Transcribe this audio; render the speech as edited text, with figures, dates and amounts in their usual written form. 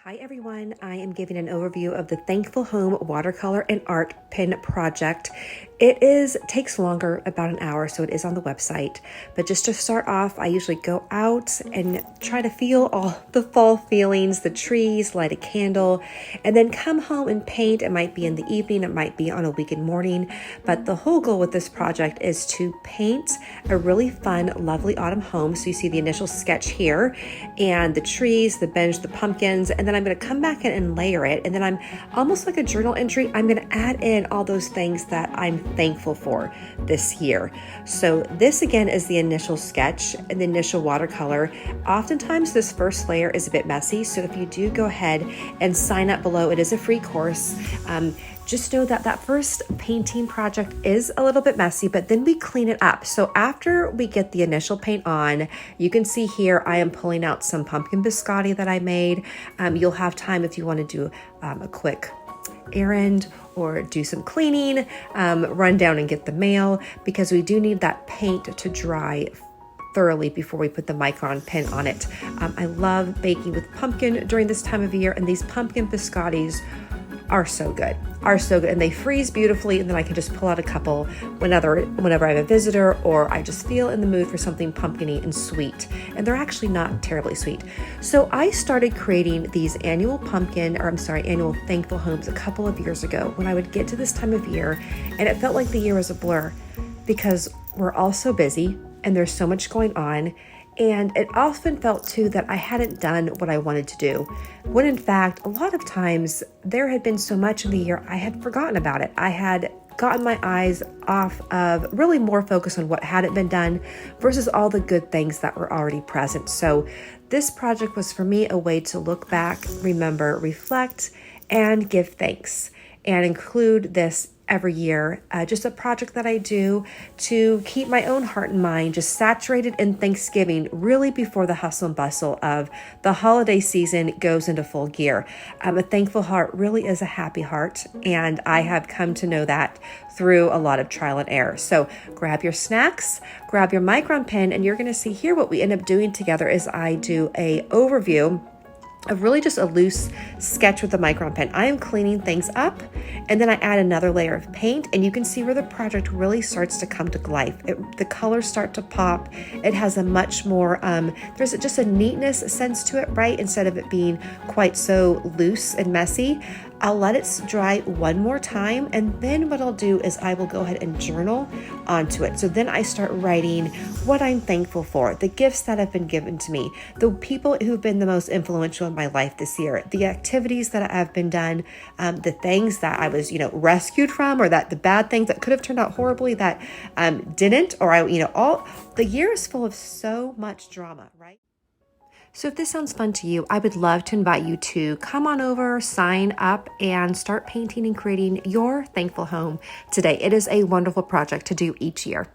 Hi everyone, I am giving an overview of the Thankful Home watercolor and art pen project. It takes longer, about an hour, so it is on the website. But just to start off, I usually go out and try to feel all the fall feelings, the trees, light a candle, and then come home and paint. It might be in the evening, it might be on a weekend morning, but the whole goal with this project is to paint a really fun, lovely autumn home. So you see the initial sketch here, and the trees, the bench, the pumpkins, and then I'm going to come back in and layer it, and then I'm almost like a journal entry. I'm going to add in all those things that I'm thankful for this year. So this again is the initial sketch and the initial watercolor. Oftentimes this first layer is a bit messy, so if you do go ahead and sign up below, it is a free course. Just know that that first painting project is a little bit messy, but then we clean it up. So after we get the initial paint on, you can see here I am pulling out some pumpkin biscotti that I made. You'll have time if you want to do a quick errand or do some cleaning, run down and get the mail, because we do need that paint to dry thoroughly before we put the micron pen on it. I love baking with pumpkin during this time of year, and these pumpkin biscottis are so good, and they freeze beautifully, and then I can just pull out a couple whenever I have a visitor or I just feel in the mood for something pumpkiny and sweet, and they're actually not terribly sweet. So I started creating these annual thankful homes a couple of years ago when I would get to this time of year and it felt like the year was a blur because we're all so busy and there's so much going on. And it often felt too that I hadn't done what I wanted to do, when in fact, a lot of times there had been so much in the year I had forgotten about it. I had gotten my eyes off of really more focus on what hadn't been done versus all the good things that were already present. So this project was for me a way to look back, remember, reflect, and give thanks, and include this every year, just a project that I do to keep my own heart and mind just saturated in Thanksgiving, really before the hustle and bustle of the holiday season goes into full gear. A thankful heart really is a happy heart, and I have come to know that through a lot of trial and error. So grab your snacks, grab your micron pen, and you're going to see here what we end up doing together is I do a overview of really just a loose sketch with the micron pen. I am cleaning things up, and then I add another layer of paint, and you can see where the project really starts to come to life. The colors start to pop. It has a much more, there's just a neatness sense to it, right? Instead of it being quite so loose and messy. I'll let it dry one more time, and then what I'll do is I will go ahead and journal onto it. So then I start writing what I'm thankful for, the gifts that have been given to me, the people who've been the most influential in my life this year, the activities that have been done, the things that I was, rescued from, or that the bad things that could have turned out horribly that didn't, or all the year is full of so much drama, right? So if this sounds fun to you, I would love to invite you to come on over, sign up, and start painting and creating your thankful home today. It is a wonderful project to do each year.